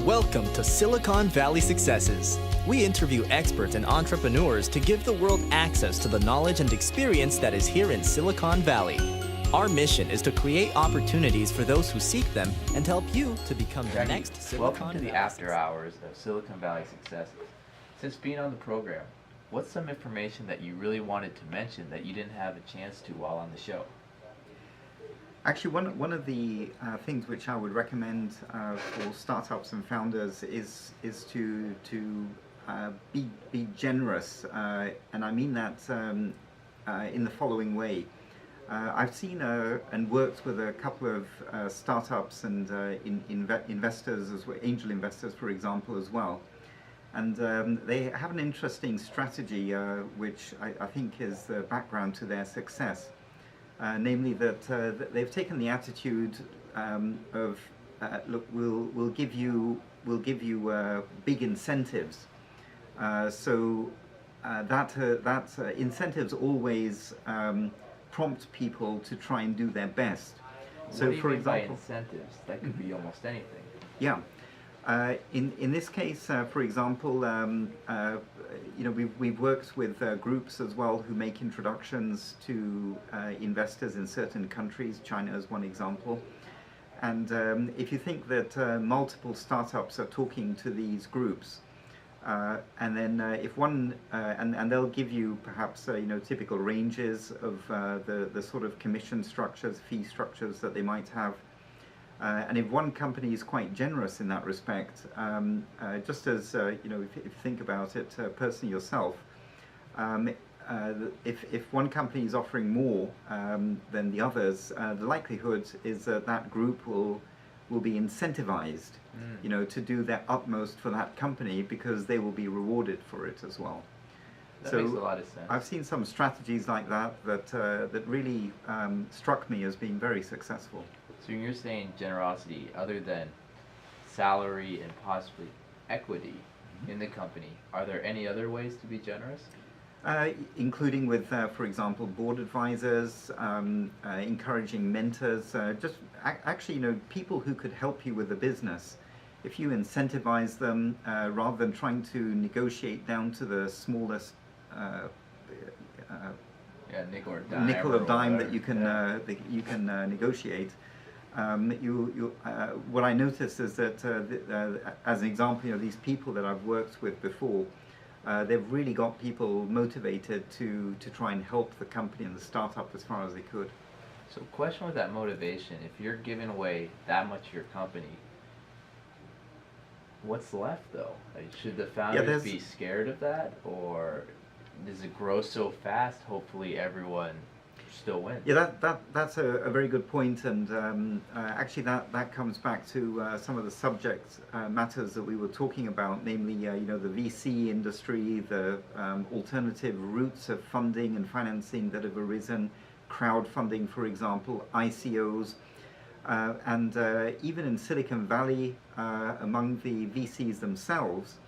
Welcome to Silicon Valley Successes. We interview experts and entrepreneurs to give the world access to the knowledge and experience that is here in Silicon Valley. Our mission is to create opportunities for those who seek them and to help you to become the next Silicon Welcome to Valley the after success. hours of Silicon Valley Successes. Since being on the program, what's some information that you really wanted to mention that you didn't have a chance to while on the show? Actually, one of the things which I would recommend for startups and founders is to be generous, and I mean that in the following way. I've seen and worked with a couple of startups and investors, as well, angel investors, for example, as well. And they have an interesting strategy, which I think is the background to their success. Namely that they've taken the attitude of look, we'll give you big incentives. So that incentives always prompt people to try and do their best. So, what do you mean by incentives? That could be almost anything. Yeah. In this case, for example, we've worked with groups as well who make introductions to investors in certain countries. China is one example. And if you think that multiple startups are talking to these groups, and then if one, and they'll give you perhaps typical ranges of the sort of commission structures, fee structures that they might have. And if one company is quite generous in that respect, just as if you think about it personally yourself, if one company is offering more than the others, the likelihood is that that group will be incentivized, to do their utmost for that company because they will be rewarded for it as well. That makes a lot of sense. I've seen some strategies like that that really struck me as being very successful. So you're saying generosity, other than salary and possibly equity in the company, are there any other ways to be generous? Including with, for example, board advisors, encouraging mentors, actually, people who could help you with the business. If you incentivize them, rather than trying to negotiate down to the smallest nickel or dime, that you can negotiate. What I noticed is that, as an example, these people that I've worked with before, they've really got people motivated to try and help the company and the startup as far as they could. So question with that motivation, if you're giving away that much of your company, what's left though? Like, should the founders be scared of that, or does it grow so fast, hopefully everyone still wins? Yeah, that's a very good point, and actually that comes back to some of the subject matters that we were talking about, namely the VC industry, the alternative routes of funding and financing that have arisen, crowdfunding, for example, ICOs, and even in Silicon Valley, among the VCs themselves.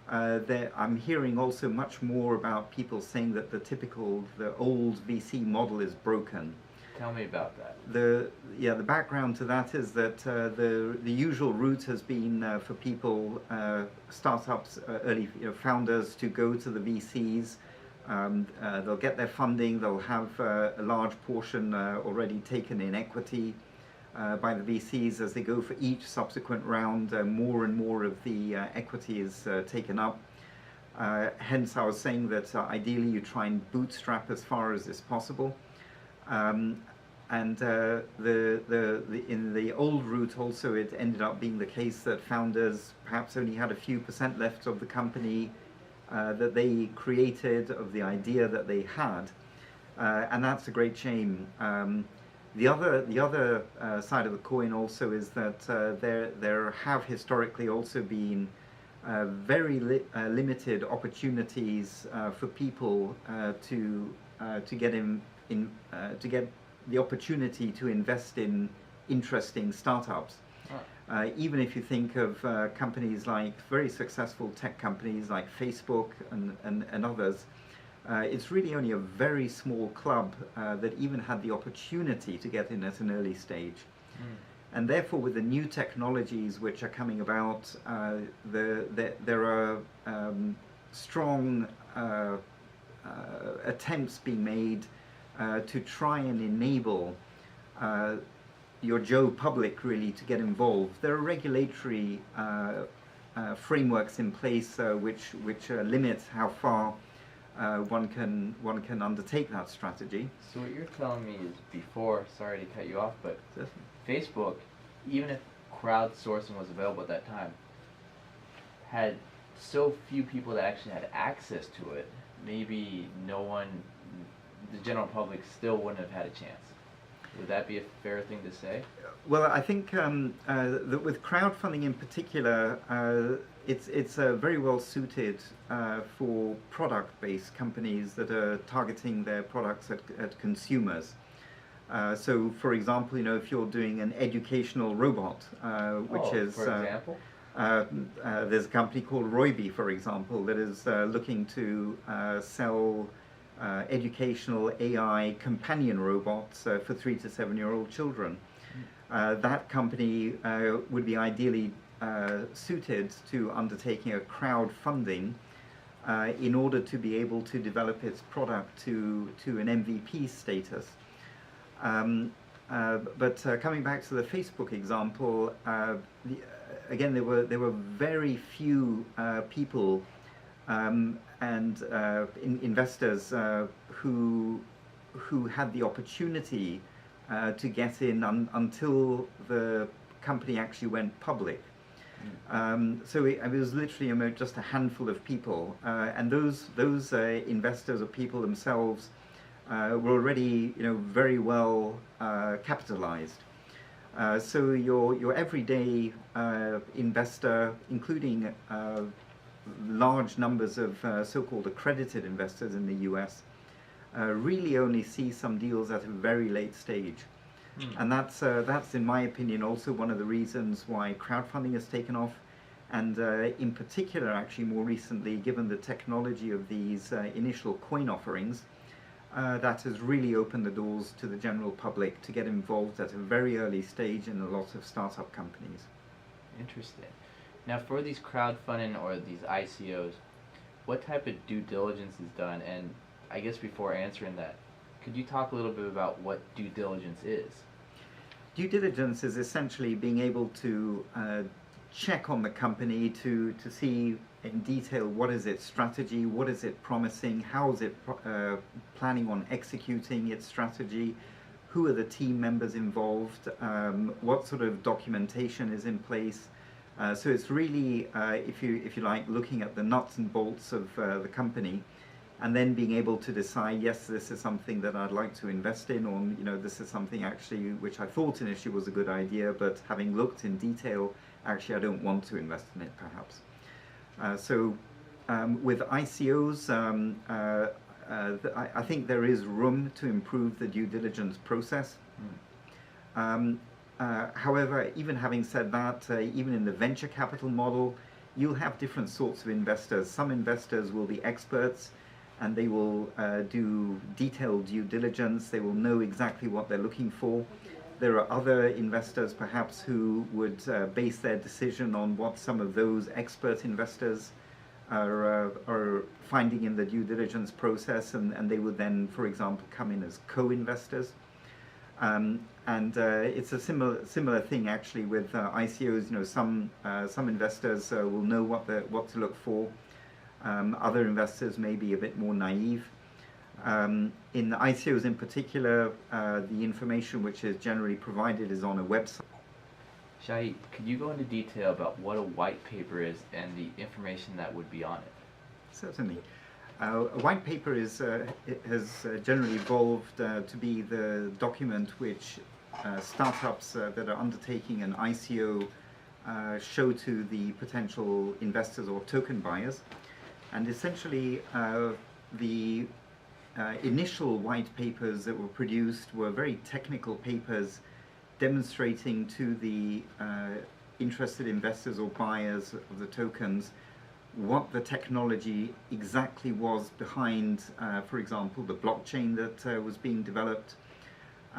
I'm hearing also much more about people saying that the old VC model is broken. Tell me about that. The background to that is that the usual route has been for people, startups, early founders, to go to the VCs. They'll get their funding. They'll have a large portion already taken in equity by the VCs. As they go for each subsequent round, more and more of the equity is taken up. Hence, I was saying that ideally you try and bootstrap as far as is possible. And in the old route also, it ended up being the case that founders perhaps only had a few % left of the company that they created, of the idea that they had, and that's a great shame. The other side of the coin also is that there have historically also been very limited opportunities for people to get the opportunity to invest in interesting startups. Even if you think of companies like very successful tech companies like Facebook and others, it's really only a very small club that even had the opportunity to get in at an early stage. And therefore, with the new technologies which are coming about, there are strong attempts being made to try and enable your Joe public really to get involved. There are regulatory frameworks in place which limit how far one can undertake that strategy. So what you're telling me is before, sorry to cut you off, but Facebook, even if crowdsourcing was available at that time, had so few people that actually had access to it, maybe no one, the general public still wouldn't have had a chance. Would that be a fair thing to say? Well, I think that with crowdfunding in particular, it's very well suited for product-based companies that are targeting their products at consumers. So, for example, if you're doing an educational robot, which is, for example, there's a company called Roiby, for example, that is looking to sell educational AI companion robots for 3 to 7-year-old children. That company would be ideally suited to undertaking a crowdfunding in order to be able to develop its product to an MVP status. But coming back to the Facebook example, again, there were very few people and investors who had the opportunity to get in until the company actually went public. So it was literally just a handful of people, and those investors or people themselves were already very well capitalized. So your everyday investor, including large numbers of so-called accredited investors in the US, really only see some deals at a very late stage. And that's in my opinion also one of the reasons why crowdfunding has taken off, and in particular actually more recently, given the technology of these initial coin offerings, that has really opened the doors to the general public to get involved at a very early stage in a lot of startup companies. Interesting. Now, for these crowdfunding or these ICOs, what type of due diligence is done? And I guess before answering that, could you talk a little bit about what due diligence is? Due diligence is essentially being able to check on the company to see in detail what is its strategy, what is it promising, how is it planning on executing its strategy, who are the team members involved, what sort of documentation is in place. So it's really, if you like, looking at the nuts and bolts of the company, and then being able to decide, yes, this is something that I'd like to invest in, or this is something actually which I thought initially was a good idea, but having looked in detail, actually I don't want to invest in it, perhaps. So with ICOs, I think there is room to improve the due diligence process. However, even having said that, even in the venture capital model, you'll have different sorts of investors. Some investors will be experts, and they will do detailed due diligence. They will know exactly what they're looking for. There are other investors perhaps who would base their decision on what some of those expert investors are finding in the due diligence process, and they would then, for example, come in as co-investors. And it's a similar thing actually with ICOs. Some investors will know what to look for. Other investors may be a bit more naive. In ICOs in particular, the information which is generally provided is on a website. Shahid, could you go into detail about what a white paper is and the information that would be on it? Certainly. A white paper has generally evolved to be the document which startups that are undertaking an ICO show to the potential investors or token buyers. And essentially, the initial white papers that were produced were very technical papers demonstrating to the interested investors or buyers of the tokens what the technology exactly was behind, for example, the blockchain that was being developed,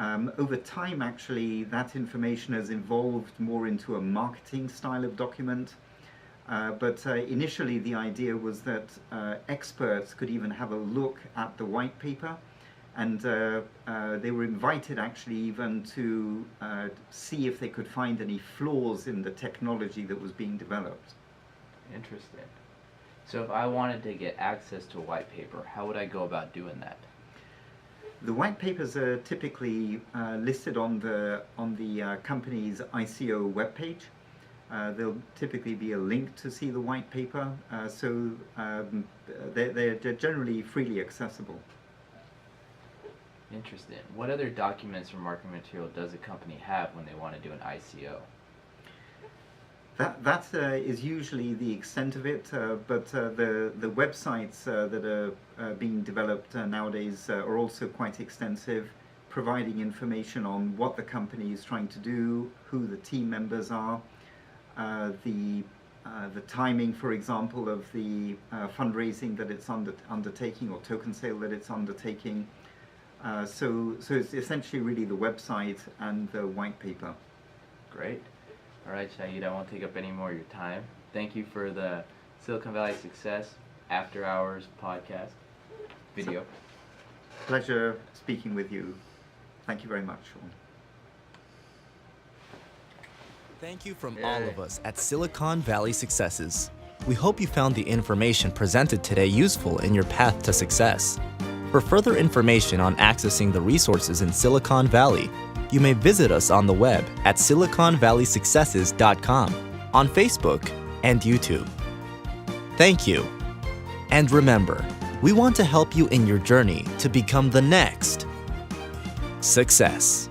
Over time, actually, that information has evolved more into a marketing style of document. But initially, the idea was that experts could even have a look at the white paper, and they were invited actually even to see if they could find any flaws in the technology that was being developed. Interesting. So if I wanted to get access to a white paper, how would I go about doing that? The white papers are typically listed on the company's ICO webpage. There'll typically be a link to see the white paper, so they're generally freely accessible. Interesting. What other documents or marketing material does a company have when they want to do an ICO? That is usually the extent of it, but the websites that are being developed nowadays are also quite extensive, providing information on what the company is trying to do, who the team members are, the timing, for example, of the fundraising that it's undertaking, or token sale that it's undertaking. So it's essentially really the website and the white paper. Great. All right, Shahid, I won't take up any more of your time. Thank you for the Silicon Valley Success After Hours podcast video. Pleasure speaking with you. Thank you very much, Sean. Thank you from all of us at Silicon Valley Successes. We hope you found the information presented today useful in your path to success. For further information on accessing the resources in Silicon Valley, you may visit us on the web at siliconvalleysuccesses.com, on Facebook and YouTube. Thank you. And remember, we want to help you in your journey to become the next success.